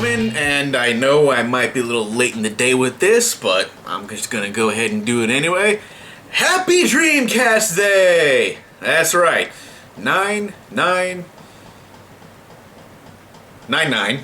gentlemen, and I know I might be a little late in the day with this, but I'm just gonna go ahead and do it anyway. Happy Dreamcast Day! That's right. 9999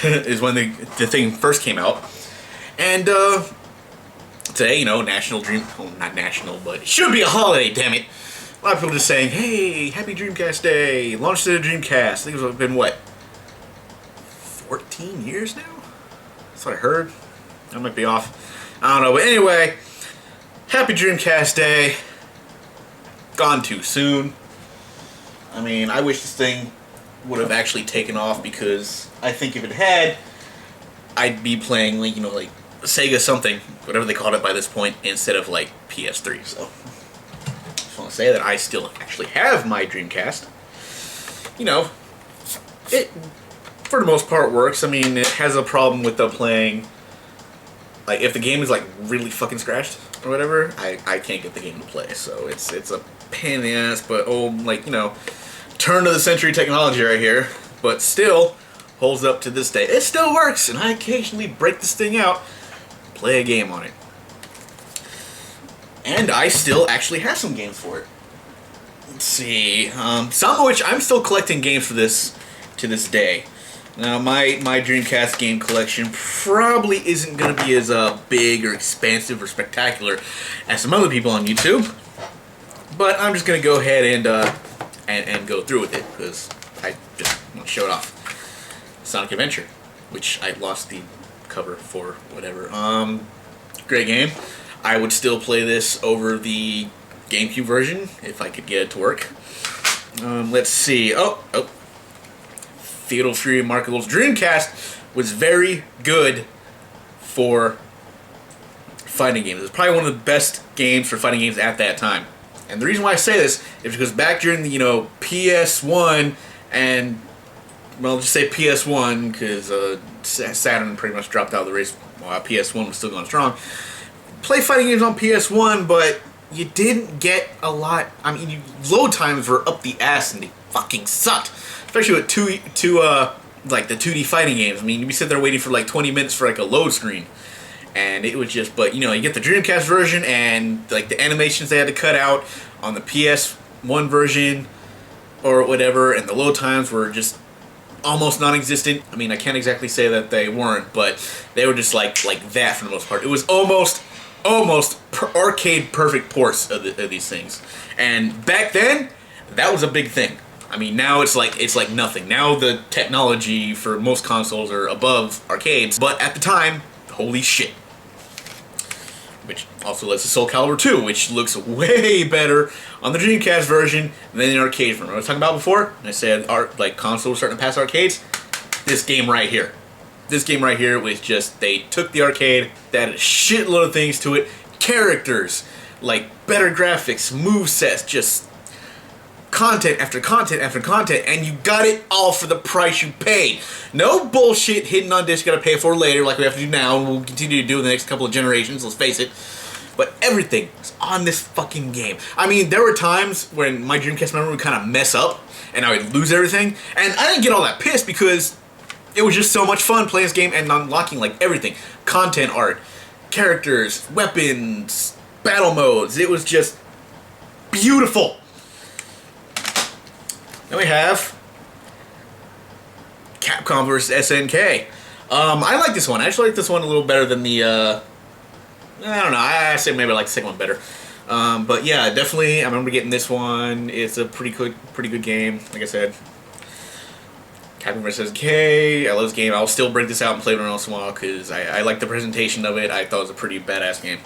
is when the thing first came out. And today, you know, National Dream... Oh, not national, but it should be a holiday, damn it. A lot of people just saying, hey, happy Dreamcast Day. Launched the Dreamcast. I think it's been, what, 14 years now? That's what I heard. I might be off. I don't know, but anyway, happy Dreamcast Day. Gone too soon. I mean, I wish this thing would have actually taken off, because I think if it had, I'd be playing, like, you know, like Sega something, whatever they called it by this point, instead of like PS3. So just want to say that I still actually have my Dreamcast. You know, it for the most part works. I mean, it has a problem with the playing. Like, if the game is like really fucking scratched or whatever, I can't get the game to play. So it's a pain in the ass, but like, you know, turn of the century technology right here. But still holds up to this day. It still works, and I occasionally break this thing out, play a game on it. And I still actually have some games for it. Let's see, some of which I'm still collecting games for this to this day. Now, my Dreamcast game collection probably isn't going to be as big or expansive or spectacular as some other people on YouTube, but I'm just going to go ahead and go through with it, because I just want to show it off. Sonic Adventure, which I lost the cover for, whatever. Great game. I would still play this over the GameCube version if I could get it to work. Let's see. Oh. Fatal Fury Remarkable's Dreamcast was very good for fighting games. It was probably one of the best games for fighting games at that time. And the reason why I say this is because back during the, you know, PS1 and, well, just say PS1, because Saturn pretty much dropped out of the race while PS1 was still going strong. Play fighting games on PS1, but you didn't get a lot. I mean, load times were up the ass and they fucking sucked. Especially with like the 2D fighting games. I mean, you'd be sitting there waiting for like 20 minutes for like a load screen. And it was just, but you know, you get the Dreamcast version and like the animations they had to cut out on the PS1 version or whatever, and the load times were just almost non-existent. I mean, I can't exactly say that they weren't, but they were just like that for the most part. It was almost arcade perfect ports of these things. And back then, that was a big thing. I mean, now it's like nothing. Now the technology for most consoles are above arcades, but at the time, holy shit. Which also led to Soul Calibur 2, which looks way better on the Dreamcast version than the arcade version. Remember what I was talking about before? And I said like consoles starting to pass arcades? This game right here. This game right here was just, they took the arcade, they added a shitload of things to it, characters, like better graphics, movesets, just content after content after content, and you got it all for the price you paid. No bullshit hidden on disc you gotta pay for later like we have to do now, and we'll continue to do in the next couple of generations, let's face it. But everything is on this fucking game. I mean, there were times when my Dreamcast memory would kind of mess up, and I would lose everything, and I didn't get all that pissed because it was just so much fun playing this game and unlocking like everything. Content art, characters, weapons, battle modes. It was just beautiful. Then we have Capcom vs. SNK. I like this one. I actually like this one a little better than the, I don't know, I say maybe I like the second one better. But yeah, definitely, I remember getting this one. It's a pretty good game, like I said. Capcom vs. SNK, I love this game. I'll still break this out and play it every once in a while, because I like the presentation of it. I thought it was a pretty badass game.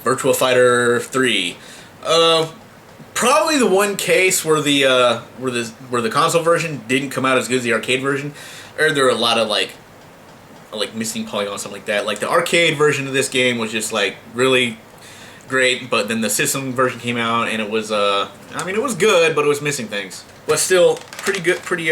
Virtua Fighter 3. Probably the one case where the console version didn't come out as good as the arcade version, or there were a lot of like missing polygons, something like that. Like the arcade version of this game was just like really great, but then the system version came out and it was I mean, it was good, but it was missing things. But still pretty good, pretty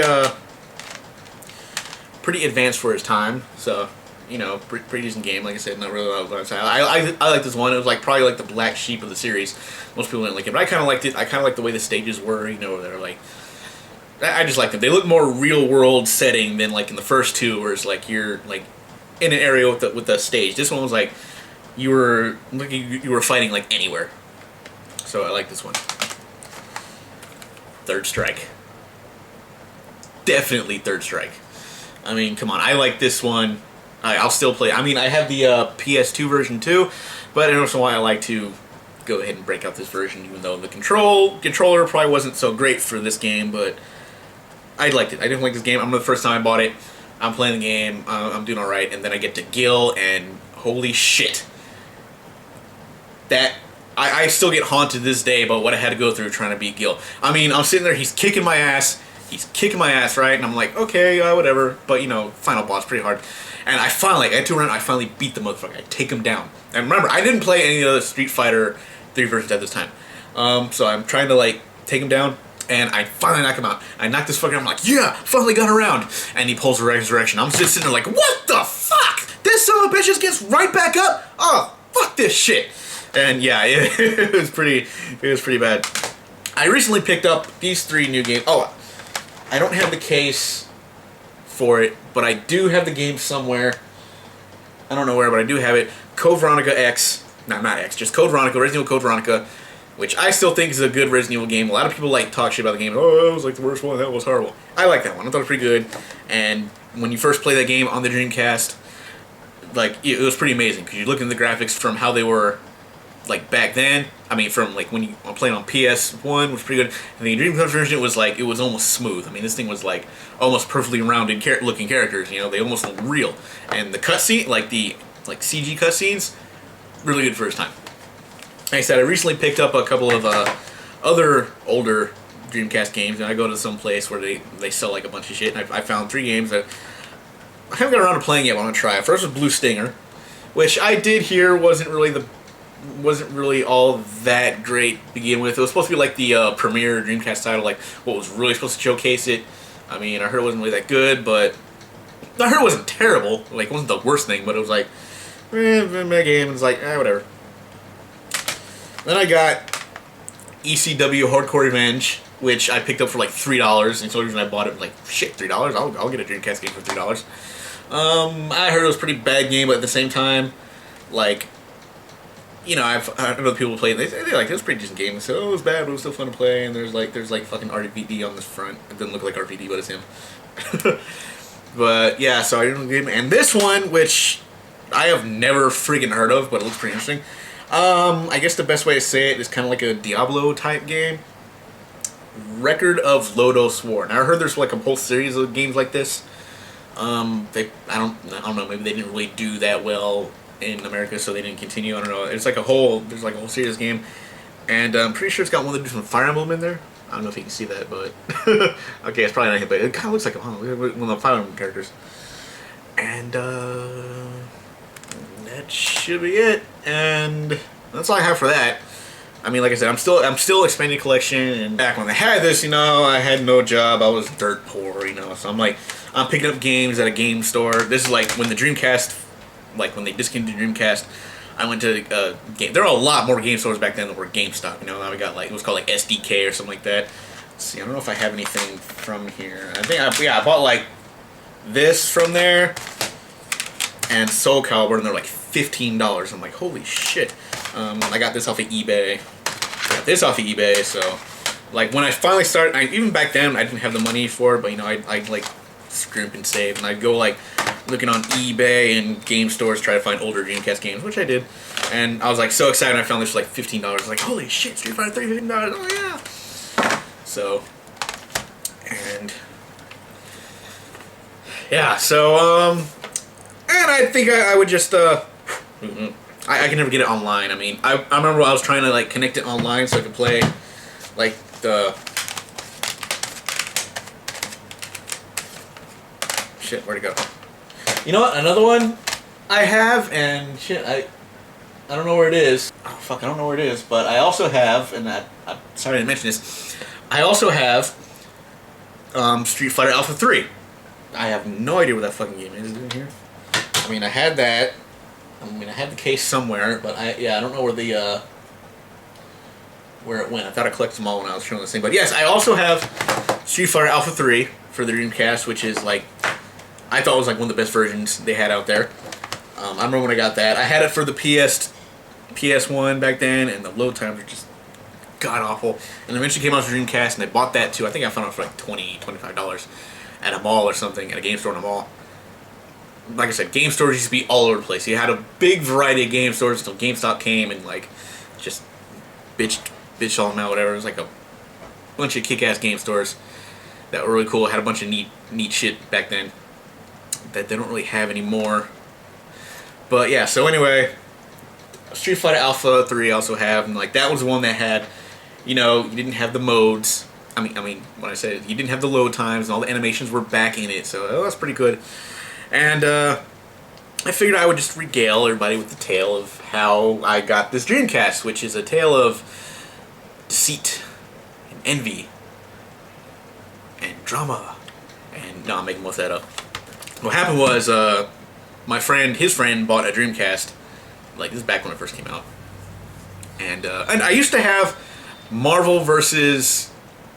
advanced for its time. So, you know, pretty decent game. Like I said, not really a lot of time. I like this one. It was like probably like the black sheep of the series. Most people didn't like it, but I kind of liked it. I kind of liked the way the stages were. You know, they're like I just like them. They look more real world setting than like in the first two, where it's like you're like in an area with the stage. This one was like you were fighting like anywhere. So I like this one. Third Strike. Definitely Third Strike. I mean, come on. I like this one. I'll still play. I mean, I have the PS2 version too, but every once in a while I like to go ahead and break out this version, even though the controller probably wasn't so great for this game, but I liked it. I didn't like this game. I remember the first time I bought it. I'm playing the game. I'm doing all right, and then I get to Gil, and holy shit, that I still get haunted to this day about what I had to go through trying to beat Gil. I mean, I'm sitting there. He's kicking my ass. He's kicking my ass, right? And I'm like, okay, whatever. But you know, final boss, pretty hard. And I finally, I had to run. I finally beat the motherfucker. I take him down. And remember, I didn't play any of the Street Fighter 3 versions at this time. So I'm trying to like take him down, and I finally knock him out. I knock this fucker out. I'm like, yeah, finally got around. And he pulls a resurrection. I'm just sitting there like, what the fuck? This son of a bitch just gets right back up. Oh, fuck this shit. And yeah, it was pretty bad. I recently picked up these 3 new games. Oh, I don't have the case for it, but I do have the game somewhere. I don't know where, but I do have it. Code Veronica X. No, not X, just Code Veronica, Resident Evil Code Veronica, which I still think is a good Resident Evil game. A lot of people like talk shit about the game. Oh, it was like the worst one. That was horrible. I like that one. I thought it was pretty good. And when you first play that game on the Dreamcast, like it was pretty amazing because you look at the graphics from how they were like back then. I mean, from like when you were playing on PS1 was pretty good. And the Dreamcast version was like it was almost smooth. I mean, this thing was like almost perfectly rounded looking characters. You know, they almost look real. And the cutscene, like the CG cutscenes, really good first time. Like I said, I recently picked up a couple of other older Dreamcast games, and I go to some place where they sell like a bunch of shit. And I found 3 games that I haven't got around to playing yet. But I'm gonna try. First was Blue Stinger, which I did hear wasn't really all that great to begin with. It was supposed to be like the premier Dreamcast title, like what was really supposed to showcase it. I mean, I heard it wasn't really that good, but I heard it wasn't terrible. Like, it wasn't the worst thing, but it was like, my game. It's like, whatever. Then I got ECW Hardcore Revenge, which I picked up for like $3, and so the reason I bought it was like, shit, $3? I'll get a Dreamcast game for $3. I heard it was a pretty bad game, but at the same time, like, you know, I've heard other people play, and they like, it was a pretty decent game. So, oh, it was bad, but it was still fun to play, and there's like fucking RVD on this front. It doesn't look like RVD, but it's him. But, yeah, so I didn't get him. And this one, which I have never freaking heard of, but it looks pretty interesting. I guess the best way to say it is kind of like a Diablo-type game. Record of Lodos War. Now, I heard there's like a whole series of games like this. I don't know, maybe they didn't really do that well in America, so they didn't continue. I don't know. There's like a whole series game, and I'm pretty sure it's got one that do some Fire Emblem in there. I don't know if you can see that, but okay, it's probably not him, but it kind of looks like one of the Fire Emblem characters. And that should be it. And that's all I have for that. I mean, like I said, I'm still expanding collection. And back when I had this, you know, I had no job. I was dirt poor, you know. So I'm picking up games at a game store. This is like when the Dreamcast. Like when they discontinued Dreamcast, I went to game. There were a lot more game stores back then that were GameStop. You know, now we got like it was called like SDK or something like that. Let's see, I don't know if I have anything from here. I think I bought like this from there and Soul Calibur, and they're like $15. I'm like, holy shit! I got this off of eBay. So like when I finally started, even back then I didn't have the money for it, but you know I'd like scrimp and save, and I'd go like looking on eBay and game stores try to find older Dreamcast games, which I did, and I was like so excited when I found this for like $15. I was like, holy shit, Street Fighter 3, $15, oh yeah. So, and yeah, so and I think I would just I can never get it online. I mean, I remember I was trying to like connect it online so I could play like the shit, where'd it go? You know what? Another one I have, and shit, I don't know where it is. Oh fuck, I don't know where it is. But I also have, and I'm sorry to mention this. I also have Street Fighter Alpha 3. I have no idea where that fucking game is. Is it in here? I mean, I had that. I mean, I had the case somewhere, but I don't know where it went. I thought I collected them all when I was showing this thing. But yes, I also have Street Fighter Alpha 3 for the Dreamcast, which is like, I thought was like one of the best versions they had out there. I remember when I got that. I had it for the PS1 back then, and the load times were just god awful. And eventually came out to Dreamcast, and I bought that too. I think I found it for like $25 at a mall or something, at a game store in a mall. Like I said, game stores used to be all over the place. You had a big variety of game stores until GameStop came and like just bitched all them out, whatever. It was like a bunch of kick-ass game stores that were really cool. Had a bunch of neat shit back then that they don't really have anymore. But yeah, so anyway, Street Fighter Alpha 3 I also have, and like that was the one that had, you know, you didn't have the modes. I mean, when I said you didn't have the load times and all the animations were back in it, so that's pretty good. And I figured I would just regale everybody with the tale of how I got this Dreamcast, which is a tale of deceit and envy and drama. And no, I'm making most of that up. What happened was his friend bought a Dreamcast. Like, this is back when it first came out. And I used to have Marvel vs.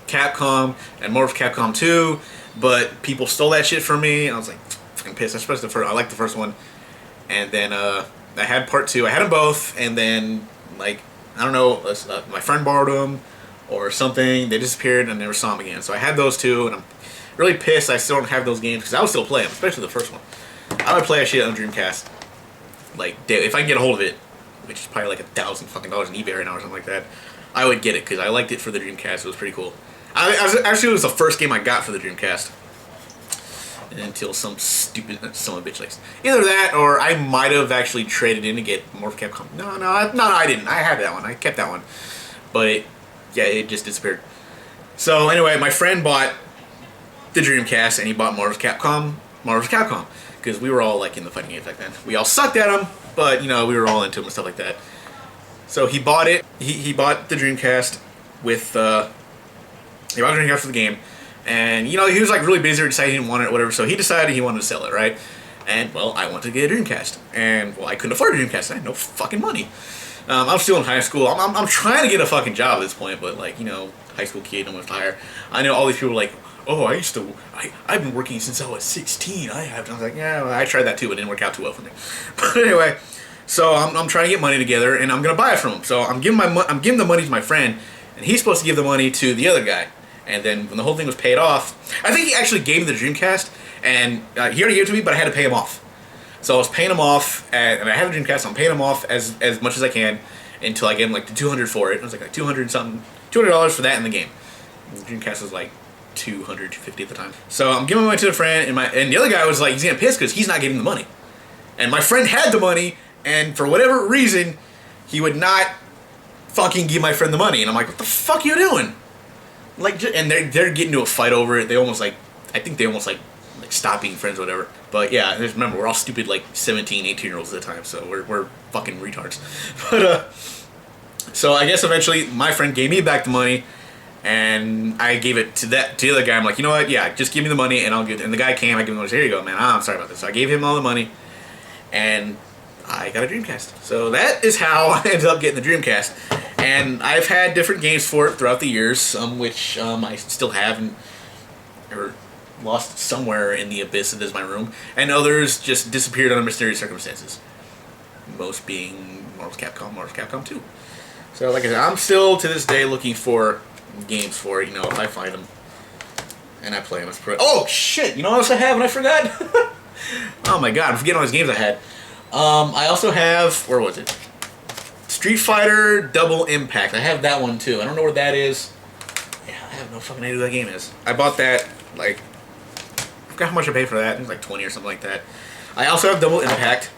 Capcom and Marvel vs. Capcom 2, but people stole that shit from me. I was like, fucking pissed. Especially the first. I liked the first one. And then I had part 2. I had them both, and then, like, I don't know, my friend borrowed them or something. They disappeared and never saw them again. So I had those two, and I'm really pissed I still don't have those games, because I would still play them, especially the first one. I would play that shit on Dreamcast. Like, if I can get a hold of it, which is probably like $1,000 fucking dollars on eBay right now or something like that, I would get it, because I liked it for the Dreamcast. It was pretty cool. Actually, it was the first game I got for the Dreamcast. Until some stupid son of a bitch likes. Either that, or I might have actually traded in to get more Capcom. No, I didn't. I had that one. I kept that one. But, yeah, it just disappeared. So, anyway, my friend bought the Dreamcast, and he bought Marvel vs. Capcom. Because we were all, like, in the fighting games back then. We all sucked at them, but, you know, we were all into them and stuff like that. So, he bought it. He bought the Dreamcast with, he bought the Dreamcast for the game. And, you know, he was, like, really busy or decided he didn't want it or whatever, so he decided he wanted to sell it, right? And, well, I wanted to get a Dreamcast. And, well, I couldn't afford a Dreamcast. I had no fucking money. I'm still in high school. I'm trying to get a fucking job at this point, but, like, you know, high school kid, no one's hire. I know all these people are like, oh, I've been working since I was 16. I was like, yeah, well, I tried that too, but it didn't work out too well for me. But anyway, so I'm trying to get money together, and I'm going to buy it from him. So I'm giving the money to my friend, and he's supposed to give the money to the other guy. And then when the whole thing was paid off, I think he actually gave me the Dreamcast, and he already gave it to me, but I had to pay him off. So I was paying him off, and I have the Dreamcast, so I'm paying him off as much as I can until I get him like the $200 for it. It was like $200 for that in the game. And the Dreamcast was like $250 at the time. So I'm giving money to the friend, and the other guy was like, he's getting pissed because he's not getting the money. And my friend had the money, and for whatever reason, he would not fucking give my friend the money. And I'm like, what the fuck are you doing? Like, and they're getting into a fight over it. They almost like, I think they almost like stop being friends or whatever. But yeah, just remember, we're all stupid like 17, 18-year-olds at the time, so we're fucking retards. But so I guess eventually my friend gave me back the money, and I gave it to the other guy. I'm like, you know what? Yeah, just give me the money, and I'll give. And the guy came. I gave him the money. Here you go, man. I'm sorry about this. So I gave him all the money, and I got a Dreamcast. So that is how I ended up getting the Dreamcast. And I've had different games for it throughout the years, some which I still have or lost somewhere in the abyss that is my room, and others just disappeared under mysterious circumstances. Most being Marvel vs. Capcom 2. So like I said, I'm still to this day looking for games for it, you know, if I find them. And I play them. Oh shit, you know what else I have and I forgot? Oh my god, I'm forgetting all these games I had. I also have, where was it? Street Fighter Double Impact. I have that one too. I don't know where that is. Yeah, I have no fucking idea who that game is. I bought that, like, I forgot how much I paid for that. It was like 20 or something like that. I also have Double Impact.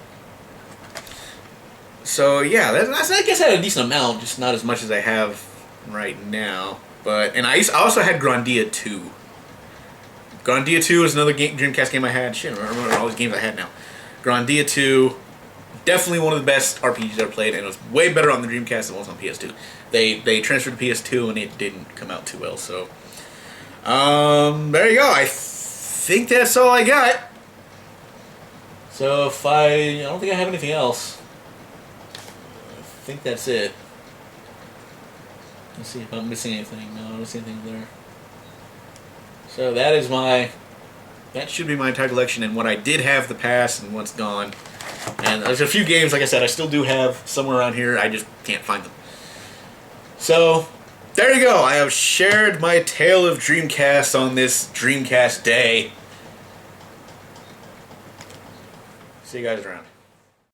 So yeah, I guess I had a decent amount, just not as much as I have right now. But, and I also had Grandia 2. Grandia 2 is another Dreamcast game I had. Shit, I remember all these games I had now. Grandia 2. Definitely one of the best RPGs I've ever played, and it was way better on the Dreamcast than it was on PS2. They transferred to PS2, and it didn't come out too well, so... there you go. I think that's all I got. So if I don't think I have anything else. I think that's it. Let's see if I'm missing anything. No, I don't see anything there. So that should be my entire collection, and what I did have the past and what's gone. And there's a few games, like I said, I still do have somewhere around here. I just can't find them. So there you go. I have shared my tale of Dreamcast on this Dreamcast day. See you guys around.